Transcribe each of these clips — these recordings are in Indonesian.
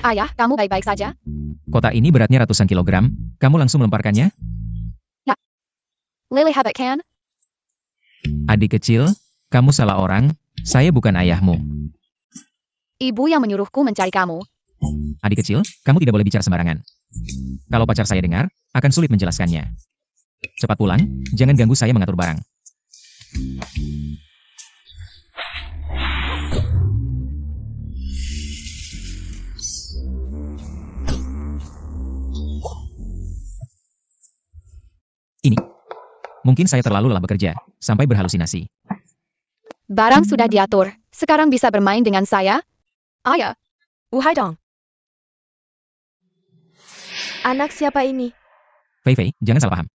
Ayah, kamu baik-baik saja? Kota ini beratnya ratusan kilogram, kamu langsung melemparkannya? Lele habit kan? Adik kecil, kamu salah orang, saya bukan ayahmu. Ibu yang menyuruhku mencari kamu. Adik kecil, kamu tidak boleh bicara sembarangan. Kalau pacar saya dengar, akan sulit menjelaskannya. Cepat pulang, jangan ganggu saya mengatur barang. Ini. Mungkin saya terlalu lelah bekerja, sampai berhalusinasi. Barang sudah diatur, sekarang bisa bermain dengan saya? Ayah. Haidong. Anak siapa ini? Fei Fei, jangan salah paham.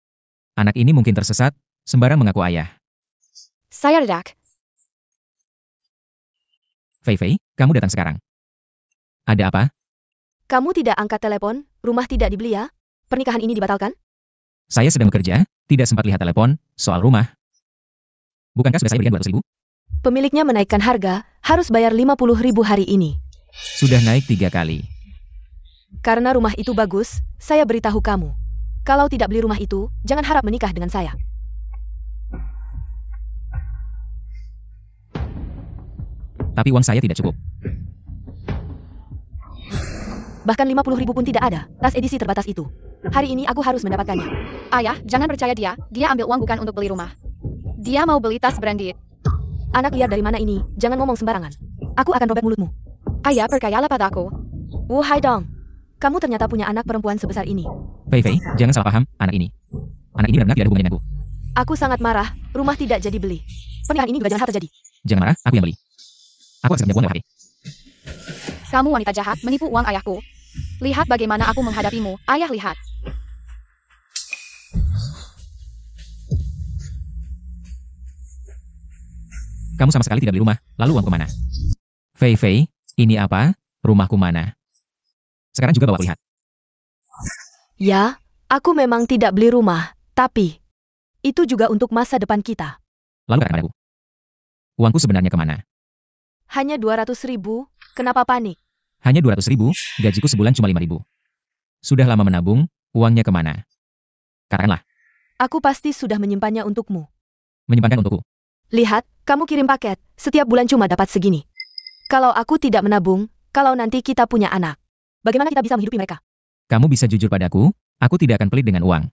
Anak ini mungkin tersesat, sembarang mengaku ayah. Saya Redak. Fei Fei, kamu datang sekarang. Ada apa? Kamu tidak angkat telepon, rumah tidak dibeli ya? Pernikahan ini dibatalkan? Saya sedang bekerja, tidak sempat lihat telepon, soal rumah. Bukankah sudah saya berikan 200.000? Pemiliknya menaikkan harga, harus bayar 50.000 hari ini. Sudah naik 3 kali. Karena rumah itu bagus, saya beritahu kamu. Kalau tidak beli rumah itu, jangan harap menikah dengan saya. Tapi uang saya tidak cukup. Bahkan 50.000 pun tidak ada, tas edisi terbatas itu. Hari ini aku harus mendapatkannya. Ayah, jangan percaya dia ambil uang bukan untuk beli rumah. Dia mau beli tas branded. Anak liar dari mana ini, jangan ngomong sembarangan. Aku akan robek mulutmu. Ayah, percayalah padaku. Haidong. Kamu ternyata punya anak perempuan sebesar ini. Fei Fei, jangan salah paham, anak ini. Anak ini benar-benar tidak ada hubungannya denganku. Aku sangat marah, rumah tidak jadi beli. Pernikahan ini juga jangan harus terjadi. Jangan marah, aku yang beli. Aku harus punya uang lewat HP. Kamu wanita jahat, menipu uang ayahku. Lihat bagaimana aku menghadapimu, ayah lihat. Kamu sama sekali tidak beli rumah, lalu uangku mana? Fei Fei, ini apa? Rumahku mana? Sekarang juga bawa lihat. Ya, aku memang tidak beli rumah, tapi itu juga untuk masa depan kita. Lalu katakan padaku. Uangku sebenarnya kemana? Hanya 200.000, kenapa panik? Hanya 200.000, gajiku sebulan cuma 5.000. Sudah lama menabung, uangnya kemana? Katakanlah. Aku pasti sudah menyimpannya untukmu. Menyimpankan untukku. Lihat, kamu kirim paket, setiap bulan cuma dapat segini. Kalau aku tidak menabung, kalau nanti kita punya anak, bagaimana kita bisa menghidupi mereka? Kamu bisa jujur padaku, aku tidak akan pelit dengan uang.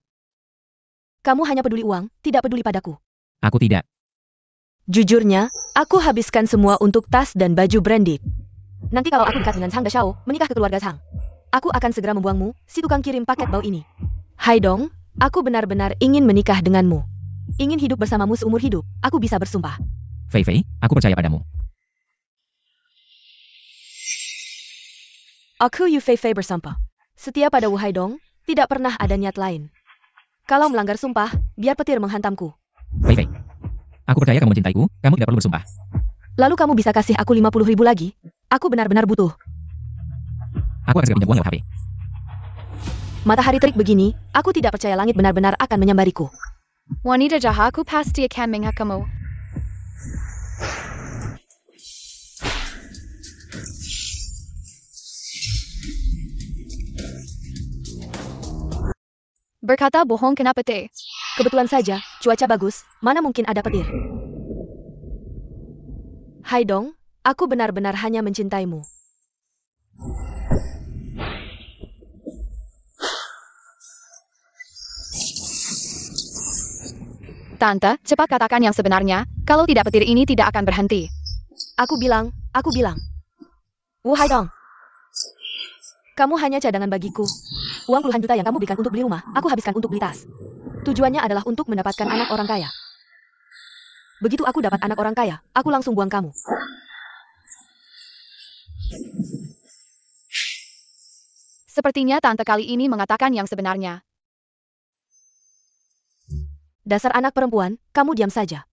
Kamu hanya peduli uang, tidak peduli padaku. Aku tidak. Jujurnya, aku habiskan semua untuk tas dan baju branded. Nanti kalau aku dekat dengan Sang Dashao, menikah ke keluarga Sang, aku akan segera membuangmu, si tukang kirim paket bau ini. Haidong, aku benar-benar ingin menikah denganmu. Ingin hidup bersamamu seumur hidup, aku bisa bersumpah. Fei Fei, aku percaya padamu. Aku Yu Fei Fei bersumpah. Setia pada Wu Haidong, tidak pernah ada niat lain. Kalau melanggar sumpah, biar petir menghantamku. Fei Fei, aku percaya kamu mencintaiku, kamu tidak perlu bersumpah. Lalu kamu bisa kasih aku 50.000 lagi? Aku benar-benar butuh. Aku akan segera pinjam uang lewat HP. Matahari terik begini, aku tidak percaya langit benar-benar akan menyambariku. Wanita jahatku pasti akan menghakamu. Berkata bohong kenapa teh? Kebetulan saja, cuaca bagus, mana mungkin ada petir. Haidong, aku benar-benar hanya mencintaimu. Tante, cepat katakan yang sebenarnya, kalau tidak petir ini tidak akan berhenti. Aku bilang. Wu Haidong. Kamu hanya cadangan bagiku. Uang puluhan juta yang kamu berikan untuk beli rumah, aku habiskan untuk beli tas. Tujuannya adalah untuk mendapatkan anak orang kaya. Begitu aku dapat anak orang kaya, aku langsung buang kamu. Sepertinya tante kali ini mengatakan yang sebenarnya. Dasar anak perempuan, kamu diam saja.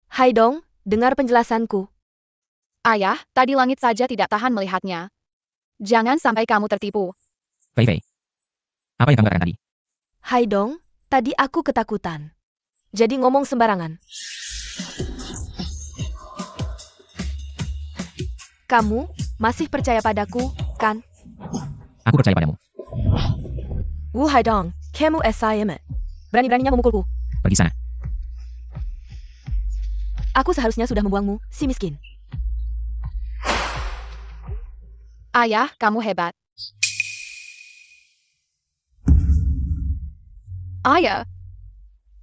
Haidong, dengar penjelasanku. Ayah, tadi langit saja tidak tahan melihatnya. Jangan sampai kamu tertipu. Fei Fei, apa yang kamu katakan tadi? Haidong, tadi aku ketakutan. Jadi ngomong sembarangan. Kamu masih percaya padaku, kan? Aku percaya padamu. Wu Haidong, kamu assignment. Berani-beraninya memukulku. Pergi sana. Aku seharusnya sudah membuangmu, si miskin. Ayah, kamu hebat. Ayah,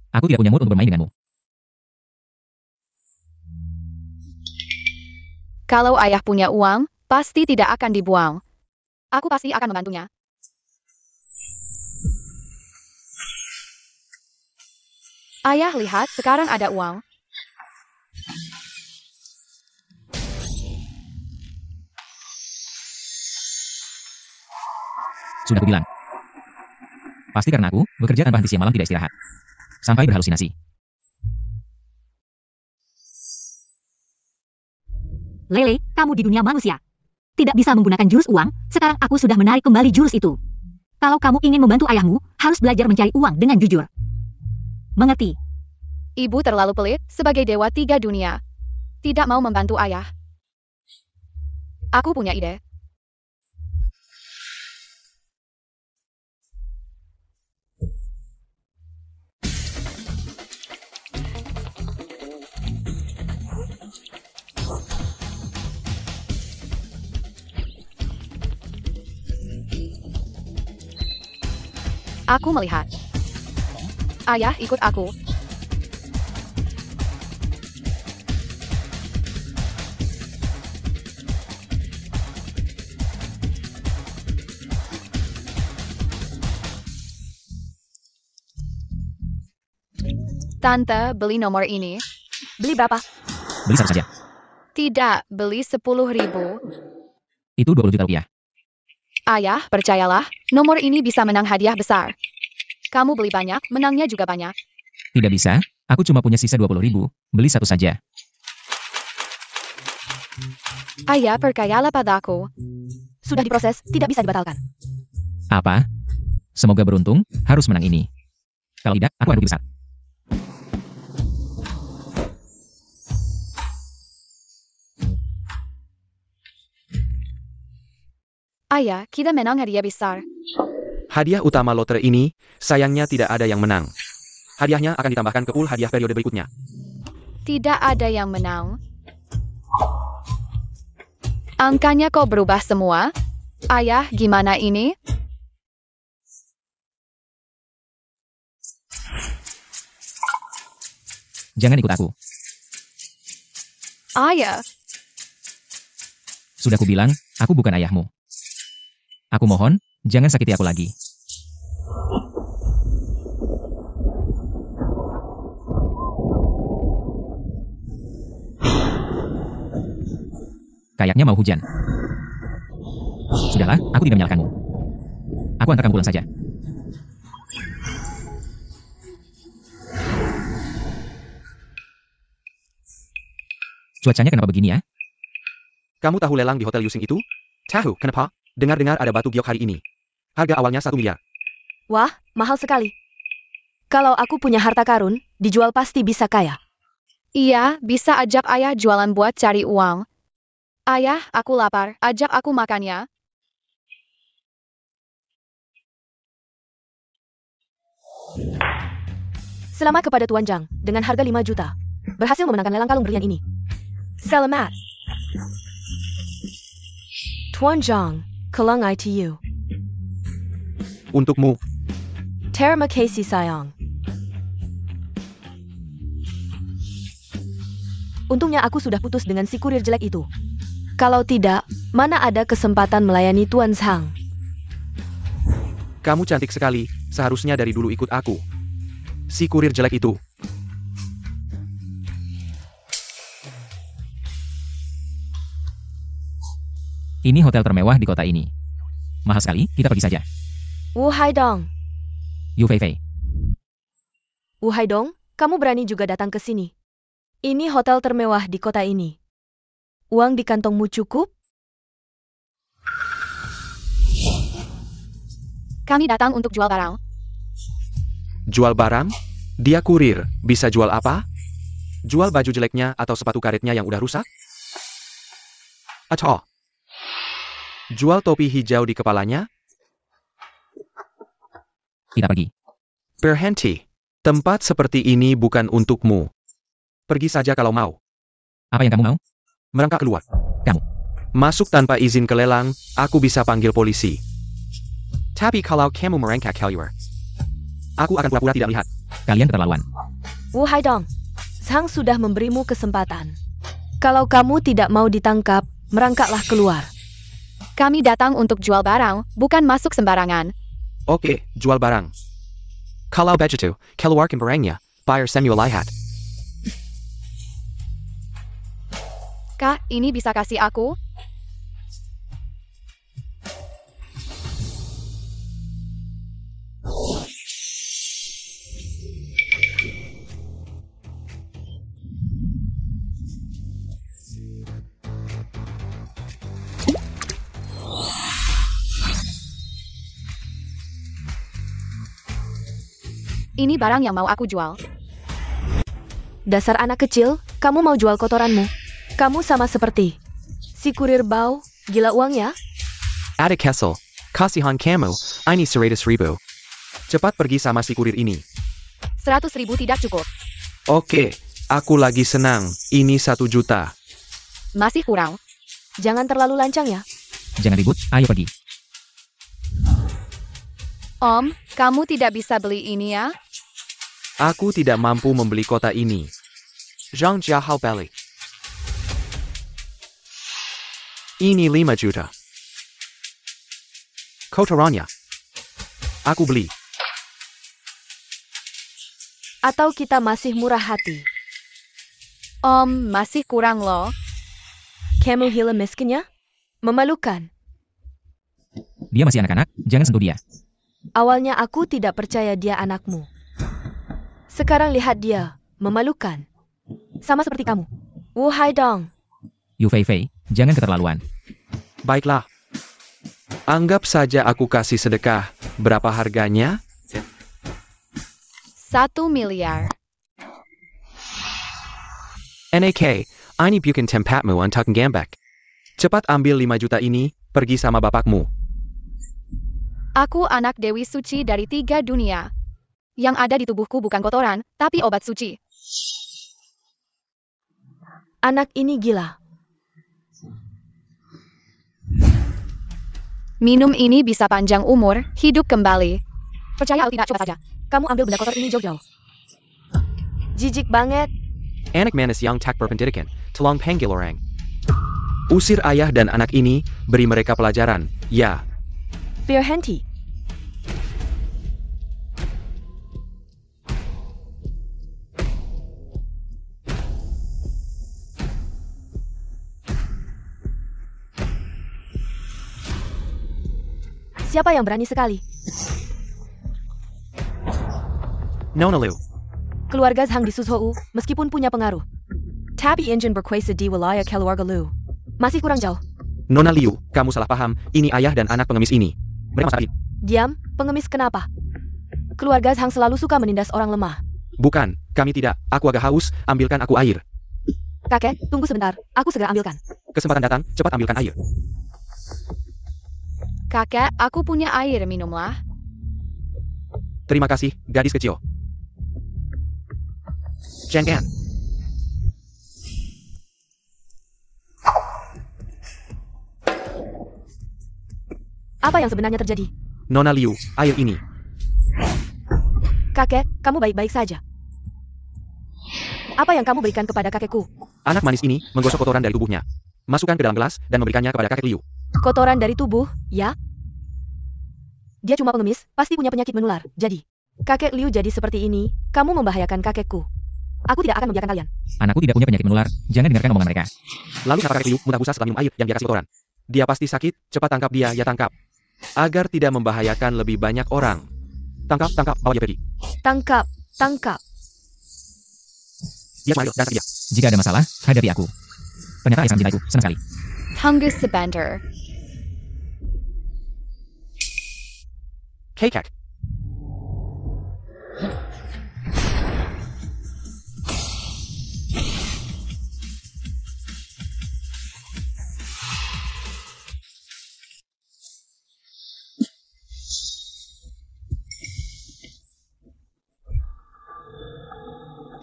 Aku tidak punya mood untuk bermain denganmu. kalau ayah punya uang, pasti tidak akan dibuang. Aku pasti akan membantunya. Ayah, lihat, sekarang ada uang. Sudah kubilang. Pasti karena aku bekerja tanpa henti siang malam tidak istirahat. Sampai berhalusinasi. Lele, kamu di dunia manusia. Tidak bisa menggunakan jurus uang, sekarang aku sudah menarik kembali jurus itu. Kalau kamu ingin membantu ayahmu, harus belajar mencari uang dengan jujur. Mengerti? Ibu terlalu pelit sebagai dewa 3 dunia. Tidak mau membantu ayah. Aku punya ide. Aku melihat. Ayah, ikut aku. Tante, beli nomor ini. Beli berapa? Beli satu saja. Tidak, beli 10.000. Itu 20 juta rupiah. Ayah, percayalah, nomor ini bisa menang hadiah besar. Kamu beli banyak, menangnya juga banyak. Tidak bisa, aku cuma punya sisa 20.000. Beli satu saja. Ayah, percayalah padaku. Sudah diproses, tidak bisa dibatalkan. Apa? Semoga beruntung, harus menang ini. Kalau tidak, aku adu besar. Ayah, kita menang hadiah besar. Hadiah utama lotre ini, sayangnya tidak ada yang menang. Hadiahnya akan ditambahkan ke pool hadiah periode berikutnya. Tidak ada yang menang. Angkanya kok berubah semua? Ayah, gimana ini? Jangan ikut aku. Ayah, Sudah kubilang, aku bukan ayahmu. Aku mohon, jangan sakiti aku lagi. Kayaknya mau hujan. Sudahlah, aku tidak menyalahkanmu. Aku antar kamu pulang saja. Cuacanya kenapa begini ya? Kamu tahu lelang di Hotel Yusing itu? Tahu, kenapa? Dengar-dengar ada batu giok hari ini. Harga awalnya 1 miliar. Wah, mahal sekali. Kalau aku punya harta karun, dijual pasti bisa kaya. iya, bisa ajak ayah jualan buat cari uang. Ayah, aku lapar, ajak aku makan ya. Selamat kepada Tuan Zhang, dengan harga 5 juta. Berhasil memenangkan lelang kalung berlian ini. Selamat. Tuan Zhang, kelang ITU. Untukmu. Terima kasih sayang. Untungnya aku sudah putus dengan si kurir jelek itu. Kalau tidak, mana ada kesempatan melayani Tuan Zhang. Kamu cantik sekali, seharusnya dari dulu ikut aku. Si kurir jelek itu. Ini hotel termewah di kota ini. Mahal sekali, kita pergi saja. Wu Haidong. Yu Fei Fei. Wu Haidong, kamu berani juga datang ke sini. Ini hotel termewah di kota ini. Uang di kantongmu cukup? Kami datang untuk jual barang. Jual barang? Dia kurir, bisa jual apa? Jual baju jeleknya atau sepatu karetnya yang udah rusak? Atau Jual topi hijau di kepalanya? Kita pergi. Berhenti. Tempat seperti ini bukan untukmu. Pergi saja kalau mau. Apa yang kamu mau? Merangkak keluar. Kamu. Masuk tanpa izin ke lelang, aku bisa panggil polisi. Tapi kalau kamu merangkak keluar, aku akan pura-pura tidak melihat. Kalian keterlaluan. Wu Haidong, Zhang sudah memberimu kesempatan. Kalau kamu tidak mau ditangkap, merangkaklah keluar. Kami datang untuk jual barang, bukan masuk sembarangan. Oke, jual barang. Kalau begitu, keluarkan barangnya, bayar Samuel lihat. Kak, ini bisa kasih aku? Ini barang yang mau aku jual. Dasar anak kecil, kamu mau jual kotoranmu. Kamu sama seperti si kurir bau, gila uang ya? Ada Kessel, kasihan kamu, ini 100.000. Cepat pergi sama si kurir ini. 100.000 tidak cukup. Oke, aku lagi senang, ini 1 juta. Masih kurang. Jangan terlalu lancang ya. Jangan ribut, ayo pergi. Om, kamu tidak bisa beli ini ya? Aku tidak mampu membeli kota ini. Zhang Jiahao balik. Ini 5 juta. Kotorannya. Aku beli. Atau kita masih murah hati. Om, masih kurang loh. Kamu gila miskinnya? Memalukan. Dia masih anak-anak, jangan sentuh dia. Awalnya aku tidak percaya dia anakmu. Sekarang lihat dia, memalukan. Sama seperti kamu. Wu Haidong. Yu Fei Fei, jangan keterlaluan. Baiklah. Anggap saja aku kasih sedekah. Berapa harganya? 1 miliar. NAK, ini bukan tempatmu untuk gambak. Cepat ambil 5 juta ini, pergi sama bapakmu. Aku anak Dewi Suci dari 3 dunia. Yang ada di tubuhku bukan kotoran, tapi obat suci. Anak ini gila. Minum ini bisa panjang umur, hidup kembali. Percaya atau tidak, coba saja. Kamu ambil benda kotor ini jauh-jauh. Jijik banget. Anak manis yang tak berpendidikan, tolong panggil orang. Usir ayah dan anak ini, beri mereka pelajaran, ya. Berhenti. Siapa yang berani sekali? Nona Liu. Keluarga Zhang di Suzhou, meskipun punya pengaruh. Tapi engine berkuasa di wilayah keluarga Liu. Masih kurang jauh. Nona Liu, kamu salah paham, ini ayah dan anak pengemis ini. Mereka masalah ini. Diam, pengemis kenapa? Keluarga Zhang selalu suka menindas orang lemah. Bukan, kami tidak. Aku agak haus, ambilkan aku air. Kakek, tunggu sebentar, aku segera ambilkan. Kesempatan datang, cepat ambilkan air. Kakek, aku punya air, minumlah. Terima kasih, gadis kecil. Jangan. Apa yang sebenarnya terjadi? Nona Liu, air ini. Kakek, kamu baik-baik saja. Apa yang kamu berikan kepada kakekku? Anak manis ini menggosok kotoran dari tubuhnya. Masukkan ke dalam gelas dan memberikannya kepada kakek Liu. Kotoran dari tubuh, ya? Dia cuma pengemis, pasti punya penyakit menular. Jadi, kakek Liu jadi seperti ini, kamu membahayakan kakekku. Aku tidak akan membiarkan kalian. Anakku tidak punya penyakit menular, jangan dengarkan omongan mereka. Lalu kenapa kakek Liu muntah busa setelah minum air yang dia kasih kotoran? Dia pasti sakit, cepat tangkap dia, ya tangkap. Agar tidak membahayakan lebih banyak orang. Tangkap, tangkap, bawa dia pergi. Tangkap, tangkap. Dia cuma dan dia. Jika ada masalah, hadapi aku. Ternyata ayah sangat mencintaiku, senang sekali. Tunggu sebentar. Kekek.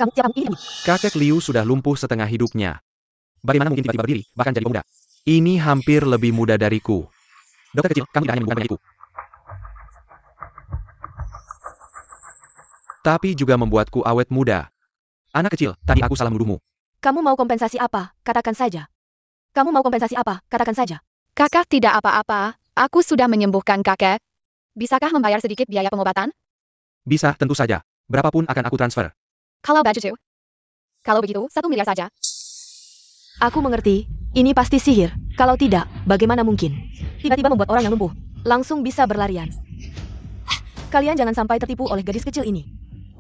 Kamu siapa ini? Kakek Liu sudah lumpuh setengah hidupnya. Bagaimana mungkin tiba-tiba berdiri, bahkan jadi pemuda? Ini hampir lebih muda dariku. Dokter kecil, kamu tidak hanya menyembuhkan penyakitku, tapi juga membuatku awet muda. Anak kecil, tadi aku salah menuduhmu. Kamu mau kompensasi apa? Katakan saja. Kamu mau kompensasi apa? Katakan saja. Kakak tidak apa-apa, aku sudah menyembuhkan kakek. Bisakah membayar sedikit biaya pengobatan? Bisa, tentu saja. Berapapun akan aku transfer. Kalau begitu. Kalau begitu, 1 miliar saja. Aku mengerti, ini pasti sihir. Kalau tidak, bagaimana mungkin? Tiba-tiba membuat orang yang lumpuh langsung bisa berlarian. Kalian jangan sampai tertipu oleh gadis kecil ini.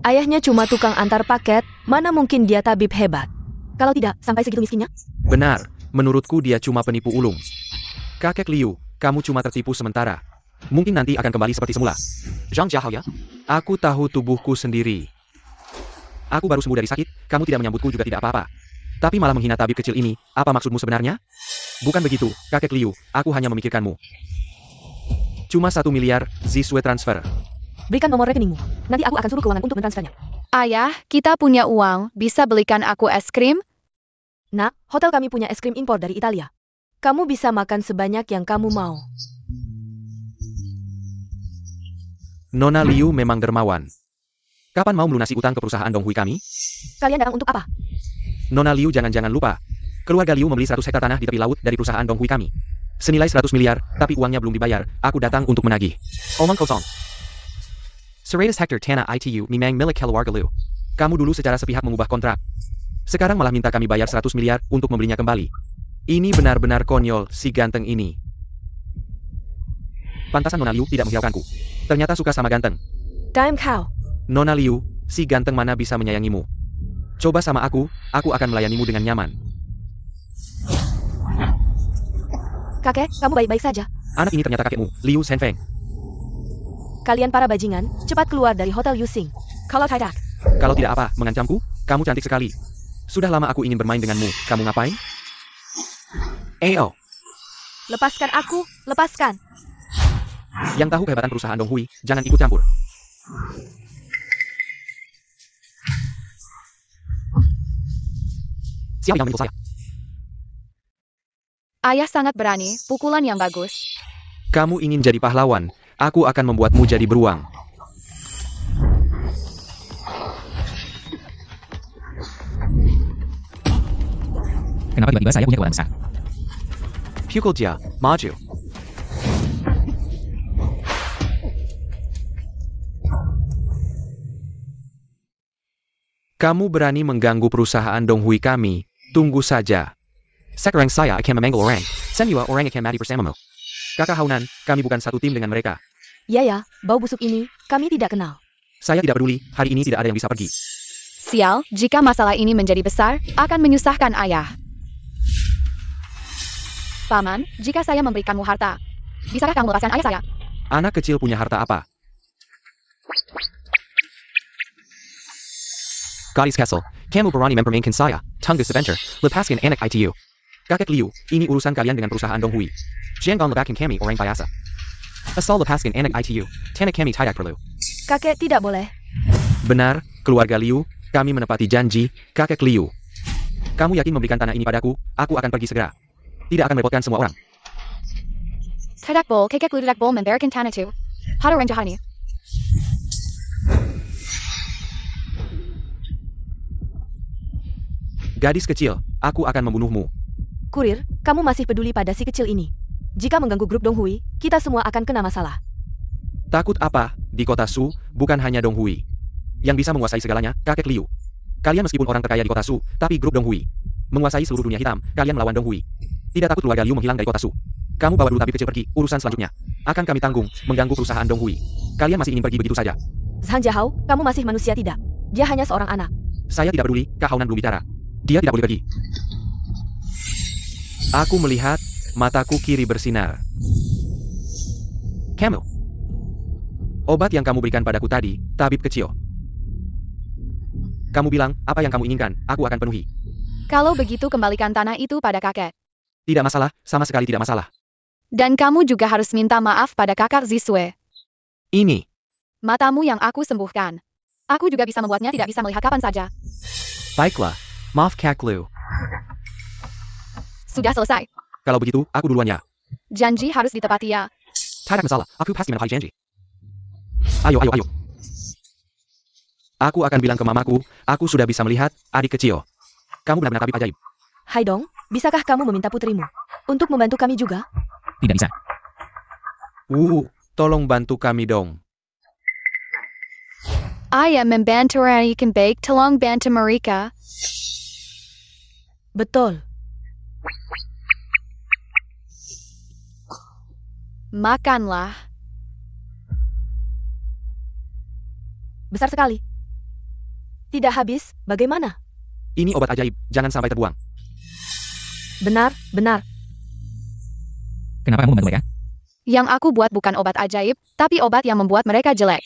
Ayahnya cuma tukang antar paket, mana mungkin dia tabib hebat. Kalau tidak, sampai segitu miskinnya? Benar, menurutku dia cuma penipu ulung. Kakek Liu, kamu cuma tertipu sementara. Mungkin nanti akan kembali seperti semula. Zhang Jiahao ya? Aku tahu tubuhku sendiri. Aku baru sembuh dari sakit, kamu tidak menyambutku juga tidak apa-apa. Tapi malah menghina tabib kecil ini, apa maksudmu sebenarnya? Bukan begitu, kakek Liu, aku hanya memikirkanmu. Cuma 1 miliar, Zisue transfer. Berikan nomor rekeningmu. Nanti aku akan suruh keuangan untuk mentransfernya. Ayah, kita punya uang, bisa belikan aku es krim? Nak, hotel kami punya es krim impor dari Italia. Kamu bisa makan sebanyak yang kamu mau. Nona Liu memang dermawan. Kapan mau melunasi utang ke perusahaan Donghui kami? Kalian datang untuk apa? Nona Liu jangan-jangan lupa. Keluarga Liu membeli 100 hektar tanah di tepi laut dari perusahaan Donghui kami. Senilai 100 miliar, tapi uangnya belum dibayar. Aku datang untuk menagih. Omong kosong. 100 hektar tanah itu memang milik keluarga Liu. Kamu dulu secara sepihak mengubah kontrak. Sekarang malah minta kami bayar 100 miliar untuk membelinya kembali. Ini benar-benar konyol, si ganteng ini. Pantasan Nona Liu tidak menghiraukanku. Ternyata suka sama ganteng. Dime cow. Nona Liu, si ganteng mana bisa menyayangimu? Coba sama aku akan melayanimu dengan nyaman. Kakek, kamu baik-baik saja. Anak ini ternyata kakekmu, Liu Shenfeng. Kalian para bajingan, cepat keluar dari hotel Yusing. Kalau tidak, Kalau tidak apa, mengancamku? Kamu cantik sekali. Sudah lama aku ingin bermain denganmu. Kamu ngapain? lepaskan aku, lepaskan. Yang tahu kehebatan perusahaan Donghui, jangan ikut campur. Siapa yang memukul saya? Ayah sangat berani, pukulan yang bagus. Kamu ingin jadi pahlawan, aku akan membuatmu jadi beruang. Kenapa tiba-tiba saya punya kekuatan besar? Pukul dia, maju. Kamu berani mengganggu perusahaan Donghui kami, tunggu saja. Sekarang saya akan memanggil orang. Semua orang akan mati bersamamu. Kakak Haunan, kami bukan satu tim dengan mereka. Ya, bau busuk ini, kami tidak kenal. Saya tidak peduli, hari ini tidak ada yang bisa pergi. Sial, jika masalah ini menjadi besar, akan menyusahkan ayah. Paman, jika saya memberikanmu harta, bisakah kamu lepaskan ayah saya? Anak kecil punya harta apa? Gadis Castle, kamu berani mempermainkan saya, tunggu sebentar, lepaskan anak itu. Kakek Liu, ini urusan kalian dengan perusahaan Donghui. Jangan lepaskan kami orang biasa. Asal lepaskan anak itu, tanah kami tidak perlu. Kakek tidak boleh. Benar, keluarga Liu, kami menepati janji, kakek Liu. Kamu yakin memberikan tanah ini padaku, aku akan pergi segera. Tidak akan merepotkan semua orang. Tidak boleh, kakek Liu tidak boleh memberikan tanah itu. Pada orang jahat ini. Gadis kecil, aku akan membunuhmu. Kurir, kamu masih peduli pada si kecil ini. Jika mengganggu grup Donghui, kita semua akan kena masalah. Takut apa? Di kota Su, bukan hanya Donghui. Yang bisa menguasai segalanya, kakek Liu. Kalian meskipun orang terkaya di kota Su, tapi grup Donghui. Menguasai seluruh dunia hitam, kalian melawan Donghui. Tidak takut keluarga Liu menghilang dari kota Su. Kamu bawa dulu tabib kecil pergi, urusan selanjutnya. Akan kami tanggung, mengganggu perusahaan Donghui. Kalian masih ingin pergi begitu saja. Zhang Jiahao, kamu masih manusia tidak? Dia hanya seorang anak. Saya tidak peduli, Kak Haunan belum bicara. Dia tidak boleh pergi. Aku melihat, mataku kiri bersinar. Kamu. Obat yang kamu berikan padaku tadi, tabib kecil. Kamu bilang, apa yang kamu inginkan, aku akan penuhi. Kalau begitu kembalikan tanah itu pada kakek. Tidak masalah, sama sekali tidak masalah. Dan kamu juga harus minta maaf pada kakak Zisue. Ini. Matamu yang aku sembuhkan. Aku juga bisa membuatnya tidak bisa melihat kapan saja. Baiklah, maaf Kak Liu. Sudah selesai. Kalau begitu, aku duluan ya. Janji harus ditepati ya. Tak ada masalah, aku pasti menepati janji. Ayo, ayo, ayo. Aku akan bilang ke mamaku, aku sudah bisa melihat adik kecil. Kamu benar-benar tabib ajaib. Haidong, bisakah kamu meminta putrimu untuk membantu kami juga? Tidak bisa. Tolong bantu kami dong. Ayah membantu ikan baik, tolong bantu mereka. Betul. Makanlah. Besar sekali. Tidak habis, bagaimana? Ini obat ajaib, jangan sampai terbuang. Benar, benar. Kenapa kamu membantu mereka? Yang aku buat bukan obat ajaib, tapi obat yang membuat mereka jelek.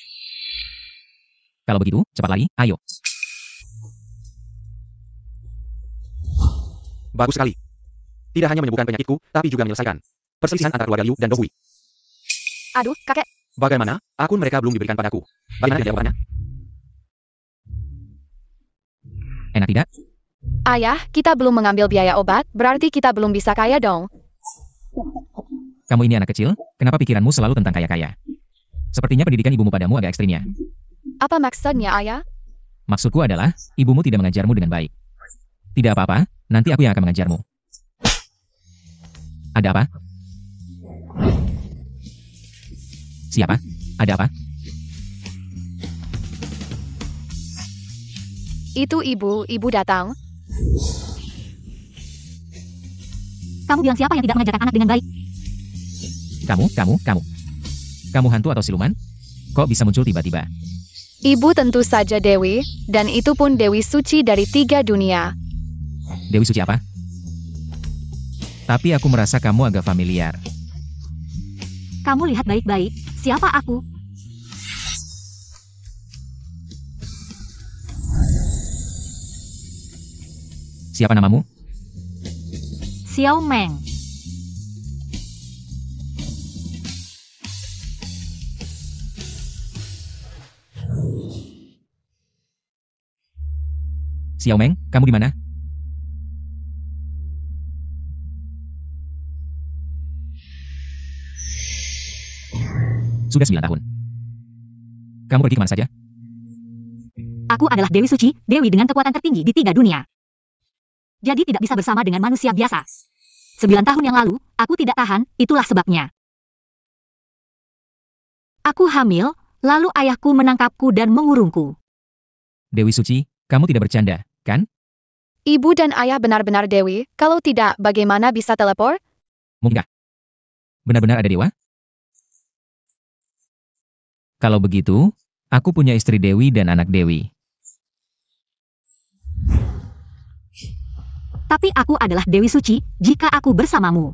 Kalau begitu, cepat lagi, ayo. Bagus sekali. Tidak hanya menyembuhkan penyakitku, tapi juga menyelesaikan perselisihan antara keluarga Liu dan Dohui. Aduh, kakek. Bagaimana? Akun mereka belum diberikan padaku. Bagaimana dengan jawabannya? Enak tidak? Ayah, kita belum mengambil biaya obat, berarti kita belum bisa kaya dong. Kamu ini anak kecil, kenapa pikiranmu selalu tentang kaya-kaya? Sepertinya pendidikan ibumu padamu agak ekstrim ya. Apa maksudnya, Ayah? Maksudku adalah, ibumu tidak mengajarmu dengan baik. Tidak apa-apa, nanti aku yang akan mengajarmu. Ada apa? Siapa? Ada apa? Itu ibu datang. Kamu bilang siapa yang tidak mengajarkan anak dengan baik? Kamu hantu atau siluman? Kok bisa muncul tiba-tiba? Ibu tentu saja Dewi, dan itu pun Dewi Suci dari 3 dunia. Dewi Suci apa? Tapi aku merasa kamu agak familiar. Kamu lihat baik-baik, siapa aku? Siapa namamu? Xiao Meng. Xiao Meng, kamu di mana? Sudah 9 tahun. Kamu pergi kemana saja? Aku adalah Dewi Suci, Dewi dengan kekuatan tertinggi di 3 dunia. Jadi tidak bisa bersama dengan manusia biasa. 9 tahun yang lalu, aku tidak tahan, itulah sebabnya. Aku hamil, lalu ayahku menangkapku dan mengurungku. Dewi Suci, kamu tidak bercanda, kan? Ibu dan ayah benar-benar Dewi, kalau tidak bagaimana bisa teleport? Mungkinkah? Benar-benar ada dewa? Kalau begitu, aku punya istri Dewi dan anak Dewi. Tapi aku adalah Dewi Suci, jika aku bersamamu.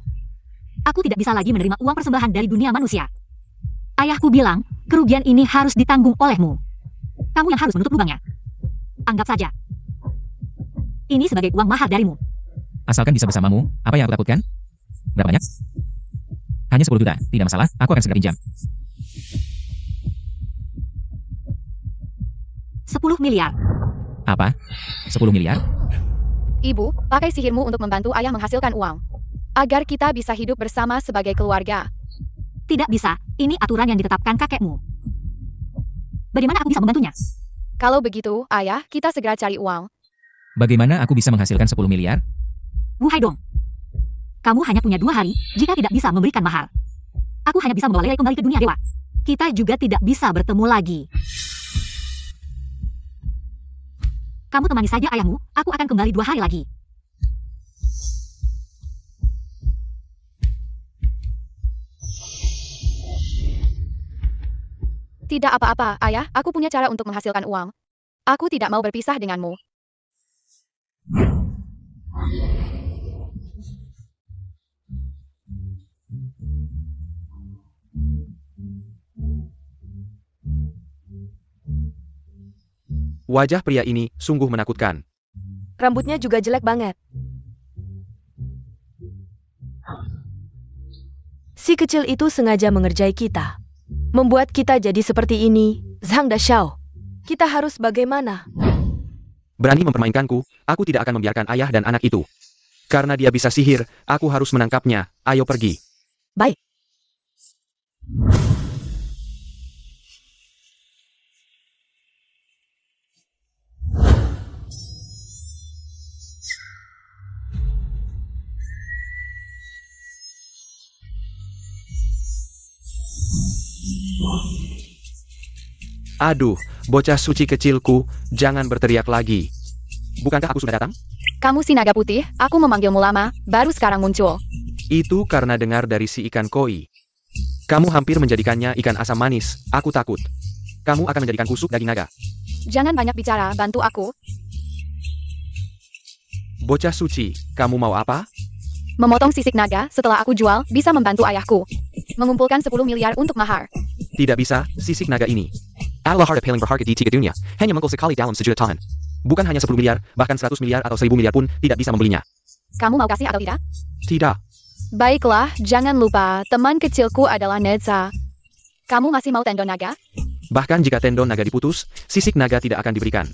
Aku tidak bisa lagi menerima uang persembahan dari dunia manusia. Ayahku bilang, kerugian ini harus ditanggung olehmu. Kamu yang harus menutup lubangnya. Anggap saja. Ini sebagai uang mahar darimu. Asalkan bisa bersamamu, apa yang aku takutkan? Berapa banyak? Hanya 10 juta, tidak masalah, aku akan segera pinjam. 10 miliar. Apa? 10 miliar? Ibu, pakai sihirmu untuk membantu ayah menghasilkan uang. Agar kita bisa hidup bersama sebagai keluarga. Tidak bisa, ini aturan yang ditetapkan kakekmu. Bagaimana aku bisa membantunya? Kalau begitu, ayah, kita segera cari uang. Bagaimana aku bisa menghasilkan 10 miliar? Wu Haidong. Kamu hanya punya 2 hari, jika tidak bisa memberikan mahar. Aku hanya bisa membawa Lele kembali ke dunia dewa. Kita juga tidak bisa bertemu lagi. Kamu temani saja ayahmu, aku akan kembali 2 hari lagi. Tidak apa-apa, ayah, aku punya cara untuk menghasilkan uang. Aku tidak mau berpisah denganmu. Wajah pria ini sungguh menakutkan. Rambutnya juga jelek banget. Si kecil itu sengaja mengerjai kita. Membuat kita jadi seperti ini, Zhang Dashao. Kita harus bagaimana? Berani mempermainkanku, aku tidak akan membiarkan ayah dan anak itu. Karena dia bisa sihir, aku harus menangkapnya. Ayo pergi. Baik. Aduh, bocah suci kecilku, jangan berteriak lagi. Bukankah aku sudah datang? Kamu si naga putih, aku memanggilmu lama, baru sekarang muncul. Itu karena dengar dari si ikan koi. Kamu hampir menjadikannya ikan asam manis, aku takut. Kamu akan menjadikan kusuk daging naga. Jangan banyak bicara, bantu aku. Bocah suci, kamu mau apa? Memotong sisik naga, setelah aku jual, bisa membantu ayahku. Mengumpulkan 10 miliar untuk mahar. Tidak bisa, sisik naga ini. Adalah harta paling berharga di 3 dunia, hanya mengkol sekali dalam sejuta tahun. Bukan hanya 10 miliar, bahkan 100 miliar atau 1000 miliar pun tidak bisa membelinya. Kamu mau kasih atau tidak? Tidak. Baiklah, jangan lupa, teman kecilku adalah Nedza. Kamu masih mau tendon naga? Bahkan jika tendon naga diputus, sisik naga tidak akan diberikan.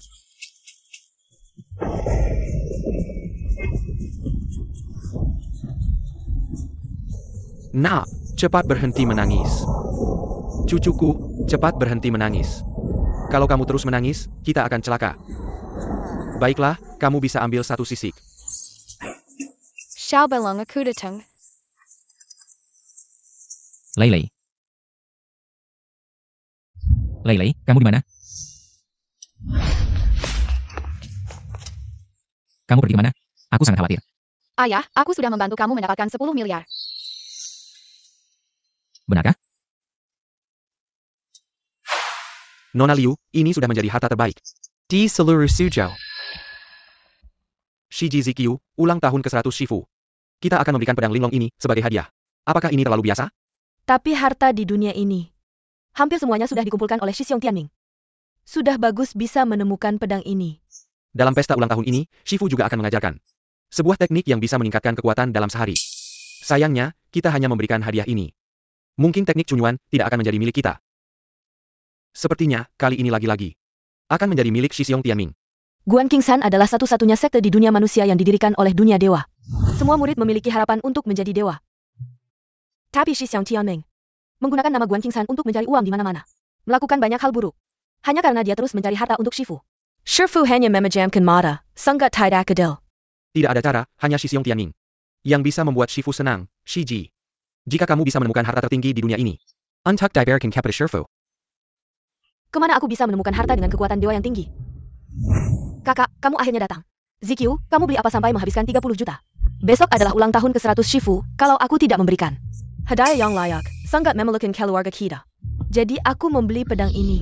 Nah, cepat berhenti menangis. Cucuku, cepat berhenti menangis. Kalau kamu terus menangis, kita akan celaka. Baiklah, kamu bisa ambil satu sisik. Xiao belong aku datang. Lei. Lei, kamu di mana? Kamu pergi kemana? Aku sangat khawatir. Ayah, aku sudah membantu kamu mendapatkan 10 miliar. Benarkah? Nona Liu, ini sudah menjadi harta terbaik. Di seluruh Suzhou. Shiji Zikyu, ulang tahun ke-100 Shifu. Kita akan memberikan pedang linglong ini sebagai hadiah. Apakah ini terlalu biasa? Tapi harta di dunia ini, hampir semuanya sudah dikumpulkan oleh Shi Xiong Tianming. Sudah bagus bisa menemukan pedang ini. Dalam pesta ulang tahun ini, Shifu juga akan mengajarkan sebuah teknik yang bisa meningkatkan kekuatan dalam sehari. Sayangnya, kita hanya memberikan hadiah ini. Mungkin teknik cunyuan tidak akan menjadi milik kita. Sepertinya, kali ini lagi-lagi akan menjadi milik Shi Xiong Tianming. Guan Qingsan adalah satu-satunya sekte di dunia manusia yang didirikan oleh dunia dewa. Semua murid memiliki harapan untuk menjadi dewa. Tapi Shi Xiong Tianming menggunakan nama Guan Qingsan untuk mencari uang di mana-mana. Melakukan banyak hal buruk. Hanya karena dia terus mencari harta untuk Shifu. Shifu hanya memejamkan mata, sangat tidak adil. Tidak ada cara, hanya Shi Xiong Tianming yang bisa membuat Shifu senang, Shiji. Jika kamu bisa menemukan harta tertinggi di dunia ini, untuk diberikan kepada Shifu. Kemana aku bisa menemukan harta dengan kekuatan dewa yang tinggi? Kakak, kamu akhirnya datang. Zikyu, kamu beli apa sampai menghabiskan 30 juta? Besok adalah ulang tahun ke-100 Shifu, kalau aku tidak memberikan hadiah yang layak, sangat memelukan keluarga kita. Jadi aku membeli pedang ini.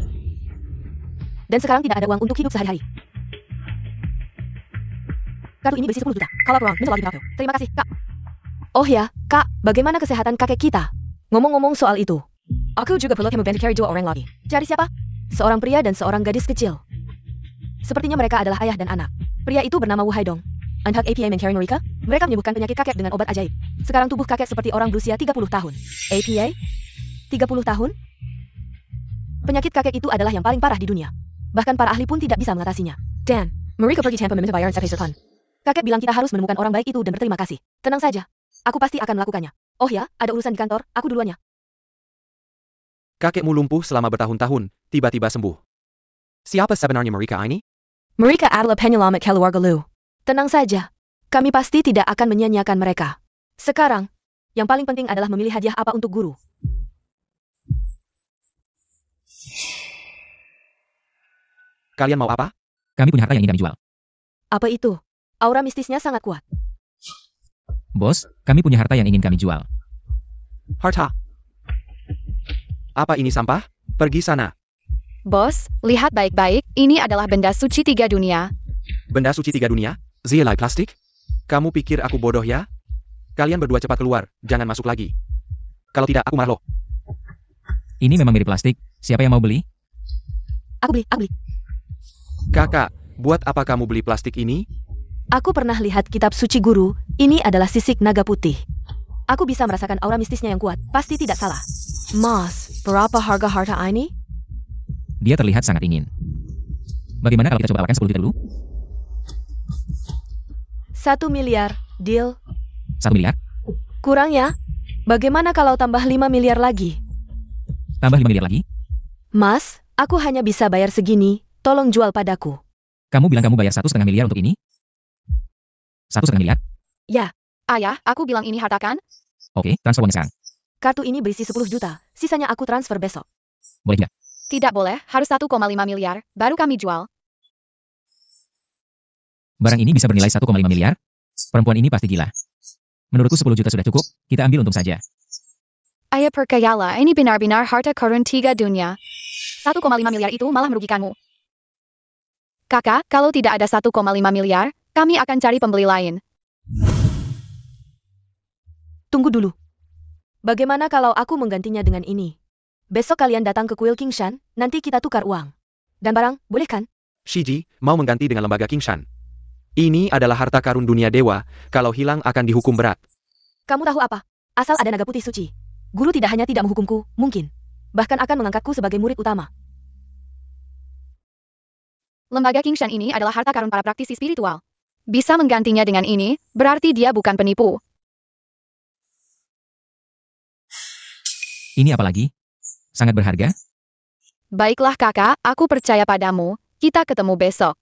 Dan sekarang tidak ada uang untuk hidup sehari-hari. Kartu ini berisi 10 juta. Kalau kurang, menjual lagi. Terima kasih, Kak. Oh ya, Kak, bagaimana kesehatan kakek kita? Ngomong-ngomong soal itu, aku juga perlu membantu cari 2 orang lagi. Cari siapa? Seorang pria dan seorang gadis kecil. Sepertinya mereka adalah ayah dan anak. Pria itu bernama Wu Haidong. Untuk APA mencari mereka, mereka menyembuhkan penyakit kakek dengan obat ajaib. Sekarang tubuh kakek seperti orang berusia 30 tahun. APA? 30 tahun? Penyakit kakek itu adalah yang paling parah di dunia. Bahkan para ahli pun tidak bisa mengatasinya. Dan, mereka pergi tanpa meminta bayaran serta. Kakek bilang kita harus menemukan orang baik itu dan berterima kasih. Tenang saja. Aku pasti akan melakukannya. Oh ya, ada urusan di kantor, aku duluannya. Kakekmu lumpuh selama bertahun-tahun, tiba-tiba sembuh. Siapa sebenarnya mereka ini? Mereka adalah penyelamat keluarga Lu. Tenang saja. Kami pasti tidak akan menyia-nyiakan mereka. Sekarang, yang paling penting adalah memilih hadiah apa untuk guru. Kalian mau apa? Kami punya harta yang ingin kami jual. Apa itu? Aura mistisnya sangat kuat. Bos, kami punya harta yang ingin kami jual. Harta. Apa ini sampah? Pergi sana. Bos, lihat baik-baik, ini adalah benda suci 3 dunia. Benda suci 3 dunia? Zielai plastik? Kamu pikir aku bodoh ya? Kalian berdua cepat keluar, jangan masuk lagi. Kalau tidak, aku marah loh. Ini memang mirip plastik. Siapa yang mau beli? Aku beli. Kakak, buat apa kamu beli plastik ini? Aku pernah lihat kitab suci guru, ini adalah sisik naga putih. Aku bisa merasakan aura mistisnya yang kuat, pasti tidak salah. Mas, berapa harga harta ini? Dia terlihat sangat ingin. Bagaimana kalau kita coba alakan 10 juta dulu? 1 miliar, deal. 1 miliar? Kurang ya? Bagaimana kalau tambah 5 miliar lagi? Tambah 5 miliar lagi? Mas, aku hanya bisa bayar segini, tolong jual padaku. Kamu bilang kamu bayar 1,5 miliar untuk ini? 1,5 miliar? Ya, Ayah, aku bilang ini harta kan? Oke, transfer uangnya sekarang. kartu ini berisi 10 juta, sisanya aku transfer besok. Boleh tidak? Tidak boleh, harus 1,5 miliar, baru kami jual. Barang ini bisa bernilai 1,5 miliar? Perempuan ini pasti gila. Menurutku 10 juta sudah cukup, kita ambil untung saja. Ayah perkayala, ini benar-benar harta karun 3 dunia. 1,5 miliar itu malah merugikanmu. Kakak, kalau tidak ada 1,5 miliar, kami akan cari pembeli lain. Tunggu dulu. Bagaimana kalau aku menggantinya dengan ini? Besok kalian datang ke kuil Kingshan, nanti kita tukar uang. Dan barang, boleh kan? Shiji, mau mengganti dengan lembaga Kingshan. Ini adalah harta karun dunia dewa, kalau hilang akan dihukum berat. Kamu tahu apa? Asal ada naga putih suci. Guru tidak hanya tidak menghukumku, mungkin. Bahkan akan mengangkatku sebagai murid utama. Lembaga Kingshan ini adalah harta karun para praktisi spiritual. Bisa menggantinya dengan ini, berarti dia bukan penipu. Ini apa lagi? Sangat berharga? Baiklah kakak, aku percaya padamu. Kita ketemu besok.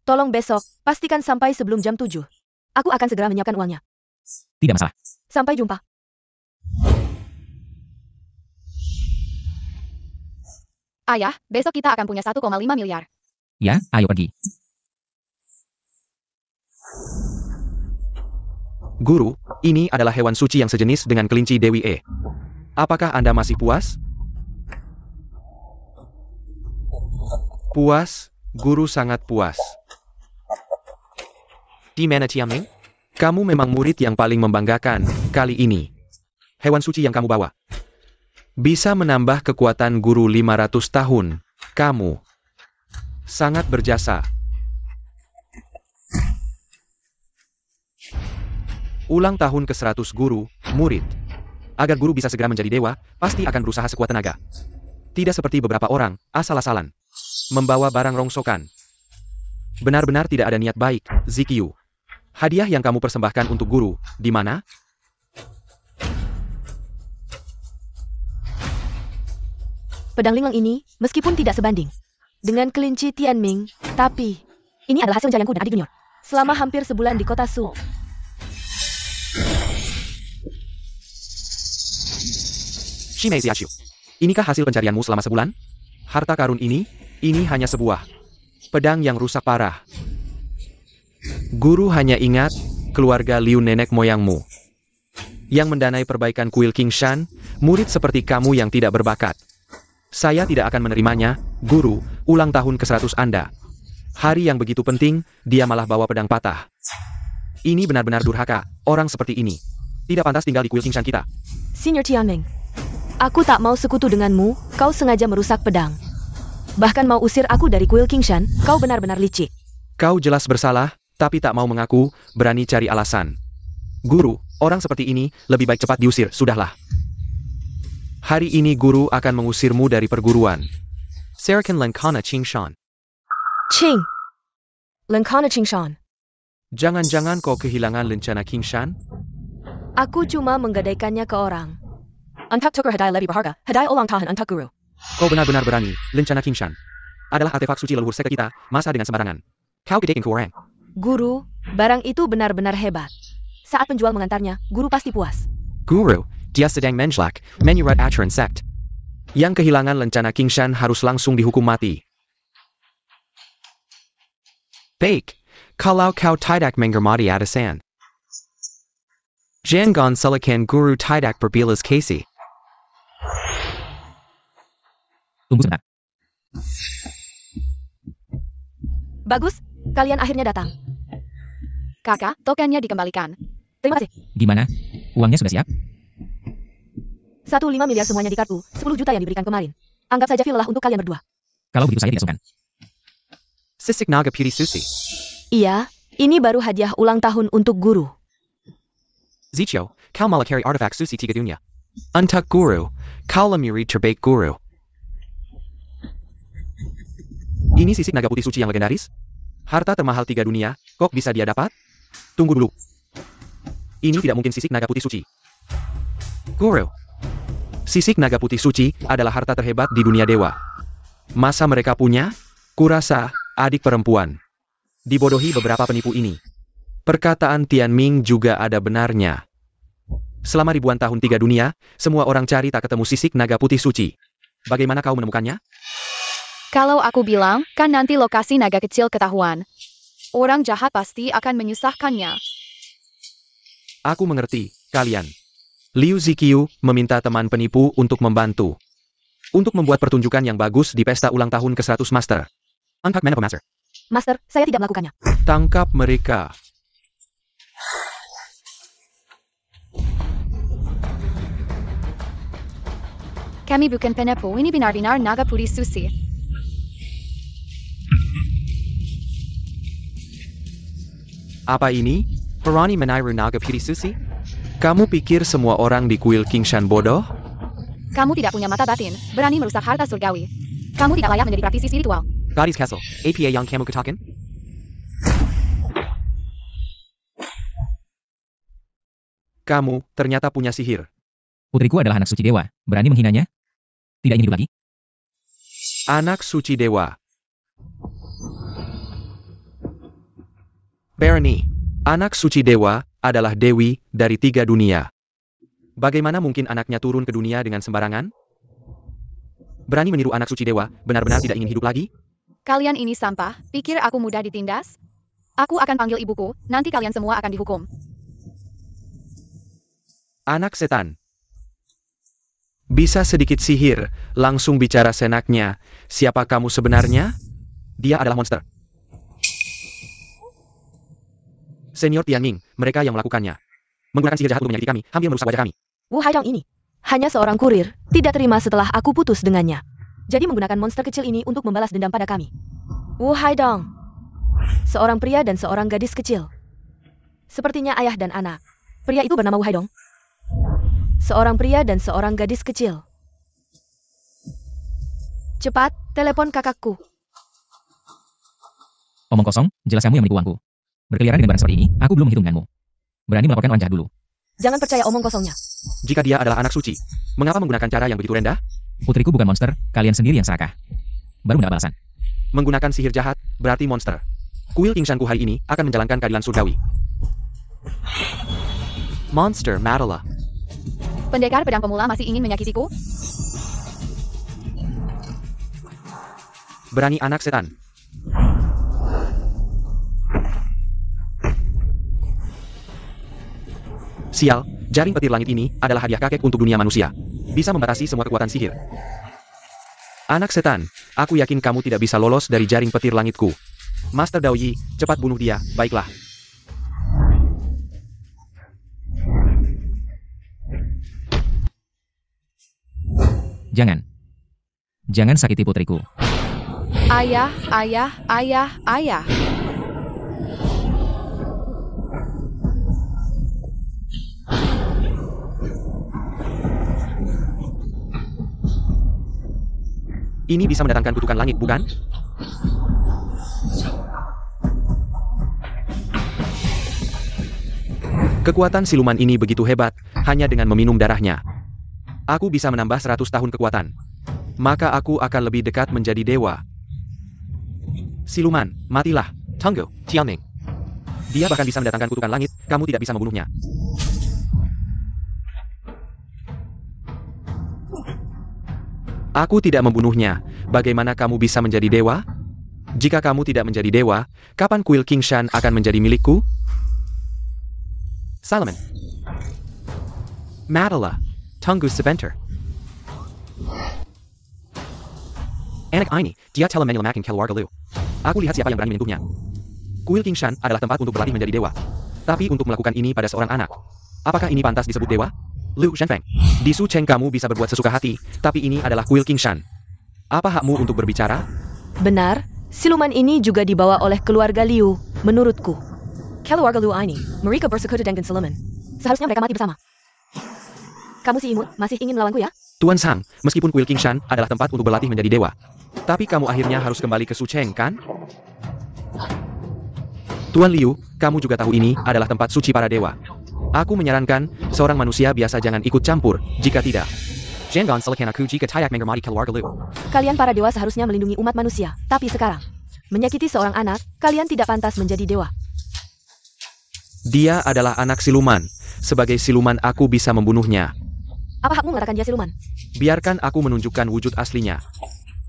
Tolong besok, pastikan sampai sebelum jam 7. Aku akan segera menyiapkan uangnya. Tidak masalah. Sampai jumpa. Ayah, besok kita akan punya 1,5 miliar. Ya, ayo pergi. Guru, ini adalah hewan suci yang sejenis dengan kelinci Dewi E. Apakah Anda masih puas? Puas, guru sangat puas. Di mana Tianming? Kamu memang murid yang paling membanggakan kali ini. Hewan suci yang kamu bawa bisa menambah kekuatan guru 500 tahun. Kamu sangat berjasa. Ulang tahun ke-100 guru, murid. Agar guru bisa segera menjadi dewa, pasti akan berusaha sekuat tenaga. Tidak seperti beberapa orang, asal-asalan. Membawa barang rongsokan. Benar-benar tidak ada niat baik, Zikyu. Hadiah yang kamu persembahkan untuk guru, di mana? Pedang Linglang ini, meskipun tidak sebanding dengan kelinci Tianming, tapi ini adalah hasil jalanku dan adik junior. Selama hampir sebulan di kota Su. Shimei Xiaqiu. Inikah hasil pencarianmu selama sebulan? Harta karun ini hanya sebuah pedang yang rusak parah. Guru hanya ingat keluarga Liu nenek moyangmu yang mendanai perbaikan kuil Kingshan, murid seperti kamu yang tidak berbakat. Saya tidak akan menerimanya, guru, ulang tahun ke-100 Anda. Hari yang begitu penting, dia malah bawa pedang patah. Ini benar-benar durhaka, orang seperti ini. Tidak pantas tinggal di kuil Kingshan kita. Senior Tianming, aku tak mau sekutu denganmu, kau sengaja merusak pedang. Bahkan mau usir aku dari kuil Kingshan, kau benar-benar licik. Kau jelas bersalah, tapi tak mau mengaku, berani cari alasan. Guru, orang seperti ini, lebih baik cepat diusir, sudahlah. Hari ini guru akan mengusirmu dari perguruan. Serakan Lenkana Qingshan. Ching. Lenkana Qingshan. Jangan-jangan kau kehilangan lencana Kingshan? Aku cuma menggadaikannya ke orang. Antak tukar hadai lebih berharga, hadai ulang tahun antak guru. Kau benar-benar berani, lencana Kingshan adalah artefak suci leluhur sekte kita, masa dengan sembarangan. Kau gedekin ke orang. Guru, barang itu benar-benar hebat. Saat penjual mengantarnya, guru pasti puas. Guru, dia sedang menjelak, menyurat aturan sekt. Yang kehilangan lencana Kingshan harus langsung dihukum mati. Baik, kalau kau tidak menghormati atasan. Jangan salahkan guru tidak berbilas kasih. Tunggu sebentar. Bagus, kalian akhirnya datang. Kakak, tokennya dikembalikan. Terima kasih. Gimana? Uangnya sudah siap? 1,5 miliar semuanya di kartu, 10 juta yang diberikan kemarin. Anggap saja fee lelah untuk kalian berdua. Kalau begitu saya tidak sungkan. Sisik naga putih susi. Iya, ini baru hadiah ulang tahun untuk guru. Zichio, kau malah carry artefak susi 3 dunia. Untuk guru, kau lemiri terbaik guru. Ini sisik naga putih suci yang legendaris? Harta termahal 3 dunia, kok bisa dia dapat? Tunggu dulu. Ini tidak mungkin sisik naga putih suci. Guru. Sisik naga putih suci adalah harta terhebat di dunia dewa. Masa mereka punya? Kurasa, adik perempuan. Dibodohi beberapa penipu ini. Perkataan Tian Ming juga ada benarnya. Selama ribuan tahun 3 dunia, semua orang cari tak ketemu sisik naga putih suci. Bagaimana kau menemukannya? Kalau aku bilang, kan nanti lokasi naga kecil ketahuan. Orang jahat pasti akan menyusahkannya. Aku mengerti, kalian. Liu Ziqiu meminta teman penipu untuk membantu. Untuk membuat pertunjukan yang bagus di pesta ulang tahun ke-100 Master. Angkat mana Master? Master, saya tidak melakukannya. Tangkap mereka. Kami bukan penipu, ini benar-benar naga putih suci. Apa ini? Perani meniru naga putih suci? Kamu pikir semua orang di kuil Kingshan bodoh? Kamu tidak punya mata batin, berani merusak harta surgawi. Kamu tidak layak menjadi praktisi spiritual. Gadis Castle, APA yang kamu katakan? Kamu ternyata punya sihir. Putriku adalah anak suci dewa. Berani menghinanya? Tidak ingin hidup lagi? Anak suci dewa. Barony, anak suci dewa adalah dewi dari 3 dunia. Bagaimana mungkin anaknya turun ke dunia dengan sembarangan? Berani meniru anak suci dewa, benar-benar tidak ingin hidup lagi? Kalian ini sampah, pikir aku mudah ditindas? Aku akan panggil ibuku, nanti kalian semua akan dihukum. Anak setan. Bisa sedikit sihir, langsung bicara senaknya. Siapa kamu sebenarnya? Dia adalah monster. Senior Tian Ming, mereka yang melakukannya. Menggunakan sihir jahat untuk menyakiti kami, hampir merusak wajah kami. Wu Haidong ini hanya seorang kurir, tidak terima setelah aku putus dengannya. Jadi menggunakan monster kecil ini untuk membalas dendam pada kami. Wu Haidong, seorang pria dan seorang gadis kecil. Sepertinya ayah dan anak. Pria itu bernama Wu Haidong. Seorang pria dan seorang gadis kecil. Cepat, telepon kakakku. Omong kosong, jelas kamu yang menipu uangku. Berkeliaran dengan barang seperti ini, aku belum menghitung denganmu. Berani melaporkan orang jahat dulu. Jangan percaya omong kosongnya. Jika dia adalah anak suci, mengapa menggunakan cara yang begitu rendah? Putriku bukan monster, kalian sendiri yang serakah. Baru mendapat balasan. Menggunakan sihir jahat, berarti monster. Kuil Kingshanku hari ini akan menjalankan keadilan surgawi. Monster Madala. Pendekar pedang pemula masih ingin menyakitiku? Berani anak setan. Sial, jaring petir langit ini adalah hadiah kakek untuk dunia manusia. Bisa membatasi semua kekuatan sihir. Anak setan, aku yakin kamu tidak bisa lolos dari jaring petir langitku. Master Dao Yi, cepat bunuh dia, baiklah. Jangan. Jangan sakiti putriku. Ayah, ayah, ayah, ayah. Ini bisa mendatangkan kutukan langit, bukan? Kekuatan siluman ini begitu hebat, hanya dengan meminum darahnya. Aku bisa menambah 100 tahun kekuatan. Maka aku akan lebih dekat menjadi dewa. Siluman, matilah. Tunggu, Tianming. Dia bahkan bisa mendatangkan kutukan langit, kamu tidak bisa membunuhnya. Aku tidak membunuhnya. Bagaimana kamu bisa menjadi dewa? Jika kamu tidak menjadi dewa, kapan kuil Kingshan akan menjadi milikku? Solomon. Madala. Tunggu sebentar. Anak ini, dia telah menyelamatkan keluarga Liu. Aku lihat siapa yang berani menyentuhnya. Kuil Kingshan adalah tempat untuk berlatih menjadi dewa. Tapi untuk melakukan ini pada seorang anak, apakah ini pantas disebut dewa? Liu Shenfeng, di Su Cheng kamu bisa berbuat sesuka hati, tapi ini adalah kuil Kingshan. Apa hakmu untuk berbicara? Benar, siluman ini juga dibawa oleh keluarga Liu, menurutku. Keluarga Liu ini, mereka bersekutu dengan siluman. Seharusnya mereka mati bersama. Kamu si imut, masih ingin melawanku ya? Tuan Sang, meskipun kuil Qingshan adalah tempat untuk berlatih menjadi dewa, tapi kamu akhirnya harus kembali ke Sucheng, kan? Tuan Liu, kamu juga tahu ini adalah tempat suci para dewa. Aku menyarankan, seorang manusia biasa jangan ikut campur, jika tidak. Jangan salahkan aku jika tidak menghormati keluarga Liu. Kalian para dewa seharusnya melindungi umat manusia, tapi sekarang, menyakiti seorang anak, kalian tidak pantas menjadi dewa. Dia adalah anak siluman. Sebagai siluman aku bisa membunuhnya. Apa hakmu mengatakan dia siluman? Biarkan aku menunjukkan wujud aslinya.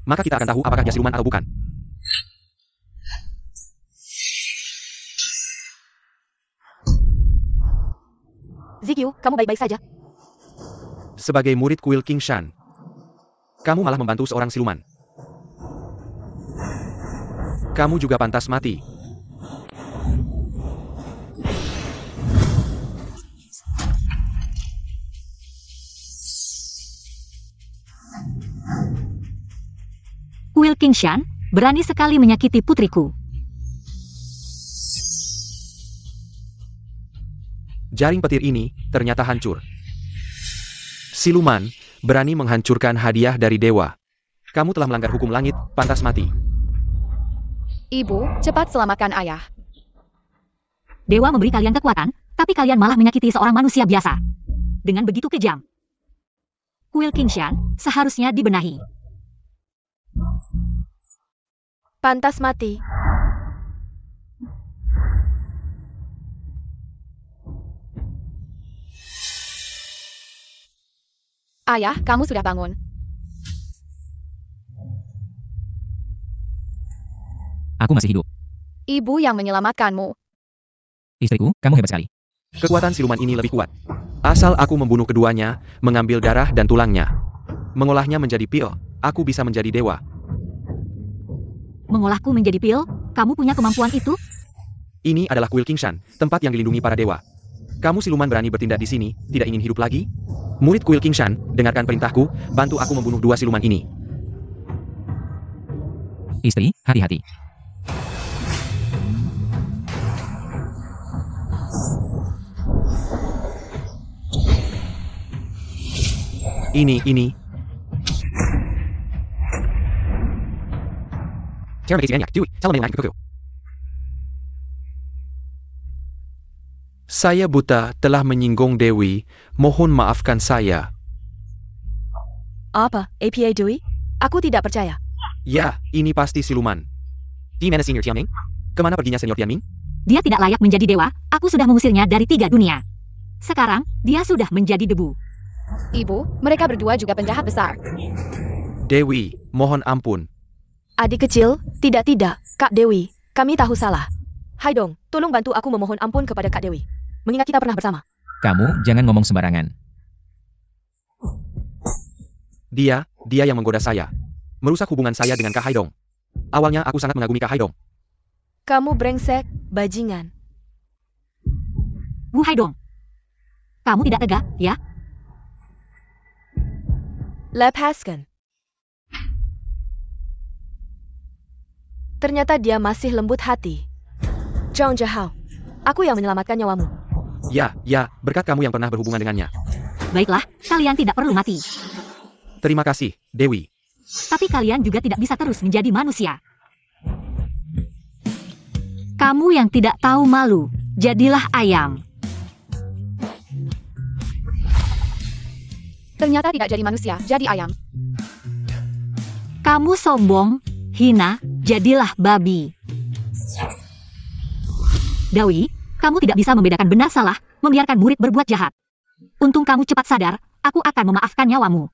Maka kita akan tahu apakah dia siluman atau bukan. Zikyu, kamu baik-baik saja? Sebagai murid kuil Qingshan, kamu malah membantu seorang siluman. Kamu juga pantas mati. Kuil Qingshan berani sekali menyakiti putriku. Jaring petir ini ternyata hancur. Siluman berani menghancurkan hadiah dari dewa. Kamu telah melanggar hukum langit, pantas mati. Ibu, cepat selamatkan ayah. Dewa memberi kalian kekuatan, tapi kalian malah menyakiti seorang manusia biasa. Dengan begitu kejam. Kuil Qingshan seharusnya dibenahi. Pantas mati. Ayah, kamu sudah bangun. Aku masih hidup. Ibu yang menyelamatkanmu. Istriku, kamu hebat sekali. Kekuatan siluman ini lebih kuat. Asal aku membunuh keduanya, mengambil darah dan tulangnya, mengolahnya menjadi pil, aku bisa menjadi dewa. Mengolahku menjadi pil? Kamu punya kemampuan itu? Ini adalah kuil Qingshan, tempat yang dilindungi para dewa. Kamu siluman berani bertindak di sini, tidak ingin hidup lagi? Murid kuil Qingshan, dengarkan perintahku, bantu aku membunuh dua siluman ini. Istri, hati-hati. Ini. Saya buta telah menyinggung Dewi, mohon maafkan saya. Apa, APA Dewi? Aku tidak percaya. Ya, ini pasti siluman. Di mana Senior Tianming? Kemana perginya Senior Tianming? Dia tidak layak menjadi dewa, aku sudah mengusirnya dari 3 dunia. Sekarang, dia sudah menjadi debu. Ibu, mereka berdua juga penjahat besar. Dewi, mohon ampun. Adik kecil, tidak, Kak Dewi, kami tahu salah. Haidong, tolong bantu aku memohon ampun kepada Kak Dewi. Mengingat kita pernah bersama. Kamu jangan ngomong sembarangan. Dia yang menggoda saya. Merusak hubungan saya dengan Kak Haidong. Awalnya aku sangat mengagumi Kak Haidong. Kamu brengsek, bajingan. Wu Haidong. Kamu tidak tega, ya? Lepaskan. Ternyata dia masih lembut hati. Zhang Zhahao, aku yang menyelamatkan nyawamu. Ya, berkat kamu yang pernah berhubungan dengannya. Baiklah, kalian tidak perlu mati. Terima kasih, Dewi. Tapi kalian juga tidak bisa terus menjadi manusia. Kamu yang tidak tahu malu, jadilah ayam. Ternyata tidak jadi manusia, jadi ayam. Kamu sombong, hina, jadilah babi. Dawi, kamu tidak bisa membedakan benar salah, membiarkan murid berbuat jahat. Untung kamu cepat sadar, aku akan memaafkan nyawamu.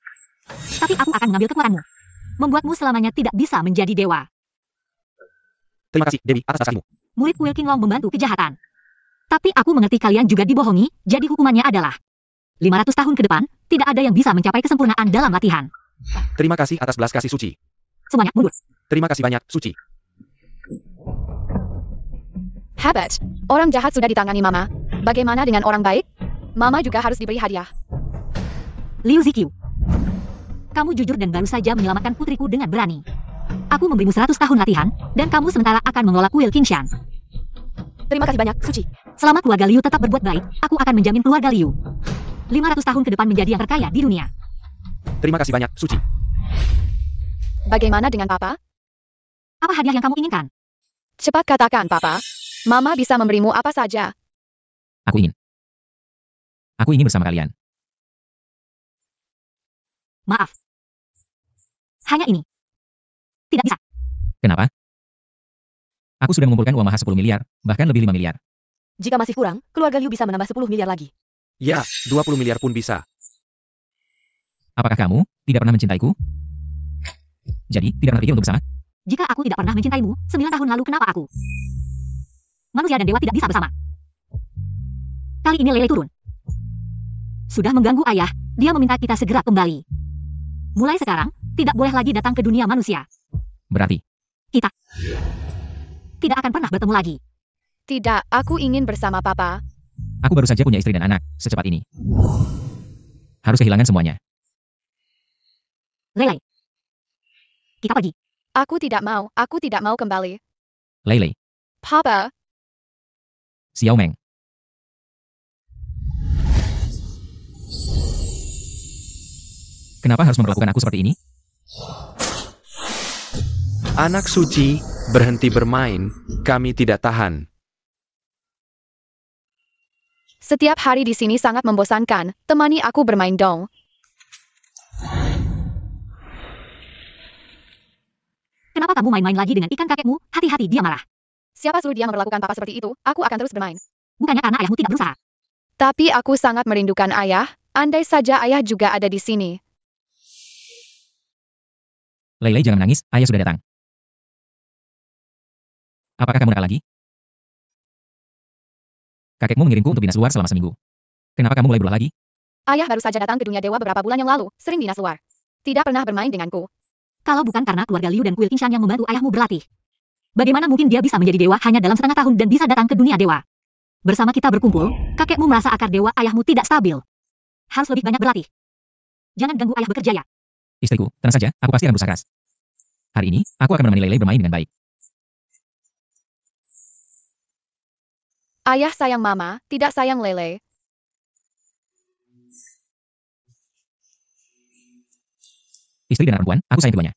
Tapi aku akan mengambil kekuatanmu. Membuatmu selamanya tidak bisa menjadi dewa. Terima kasih, Dewi, atas dasarmu. Murid kuil Qinglong membantu kejahatan. Tapi aku mengerti kalian juga dibohongi, jadi hukumannya adalah 500 tahun ke depan, tidak ada yang bisa mencapai kesempurnaan dalam latihan. Terima kasih atas belas kasih suci. Semuanya mundur. Terima kasih banyak, Suci. Hebat. Orang jahat sudah ditangani Mama. Bagaimana dengan orang baik? Mama juga harus diberi hadiah. Liu Zikyu. Kamu jujur dan baru saja menyelamatkan putriku dengan berani. Aku memberimu 100 tahun latihan, dan kamu sementara akan mengelola kuil Qingshan. Terima kasih banyak, Suci. Selama keluarga Liu tetap berbuat baik, aku akan menjamin keluarga Liu 500 tahun ke depan menjadi yang terkaya di dunia. Terima kasih banyak, Suci. Bagaimana dengan Papa? Apa hadiah yang kamu inginkan? Cepat katakan, Papa. Mama bisa memberimu apa saja. Aku ingin. Aku ingin bersama kalian. Maaf. Hanya ini. Tidak bisa. Kenapa? Aku sudah mengumpulkan uang mahar 10 miliar, bahkan lebih 5 miliar. Jika masih kurang, keluarga Liu bisa menambah 10 miliar lagi. Ya, 20 miliar pun bisa. Apakah kamu tidak pernah mencintaiku? Jadi, tidak pernah pikir untuk bersama? Jika aku tidak pernah mencintaimu, 9 tahun lalu kenapa aku? Manusia dan dewa tidak bisa bersama. Kali ini Lele turun. Sudah mengganggu ayah, dia meminta kita segera kembali. Mulai sekarang, tidak boleh lagi datang ke dunia manusia. Berarti, Kita tidak akan pernah bertemu lagi. Tidak, aku ingin bersama Papa. aku baru saja punya istri dan anak, secepat ini. Harus kehilangan semuanya. Lele. Kita pergi. Aku tidak mau kembali. Lele, Papa, Xiao Meng. Kenapa harus memperlakukan aku seperti ini? Anak suci, berhenti bermain, kami tidak tahan. setiap hari di sini sangat membosankan. Temani aku bermain dong. Kenapa kamu main-main lagi dengan ikan kakekmu? Hati-hati, dia marah. Siapa suruh dia memperlakukan Papa seperti itu? Aku akan terus bermain. Bukannya karena ayahmu tidak berusaha. Tapi aku sangat merindukan ayah. Andai saja ayah juga ada di sini. Lele, jangan menangis, ayah sudah datang. Apakah kamu nakal lagi? Kakekmu mengirimku untuk dinas luar selama seminggu. Kenapa kamu mulai berulah lagi? Ayah baru saja datang ke dunia dewa beberapa bulan yang lalu, sering dinas luar. Tidak pernah bermain denganku. Kalau bukan karena keluarga Liu dan Kuil Qingshan yang membantu ayahmu berlatih. Bagaimana mungkin dia bisa menjadi dewa hanya dalam setengah tahun dan bisa datang ke dunia dewa? Bersama kita berkumpul, kakekmu merasa akar dewa ayahmu tidak stabil. Harus lebih banyak berlatih. Jangan ganggu ayah bekerja ya. Istriku, tenang saja, aku pasti akan berusaha keras. Hari ini, aku akan menemani Lele bermain dengan baik. Ayah sayang Mama, tidak sayang Lele. Istri dan anak perempuan, aku sayang keduanya.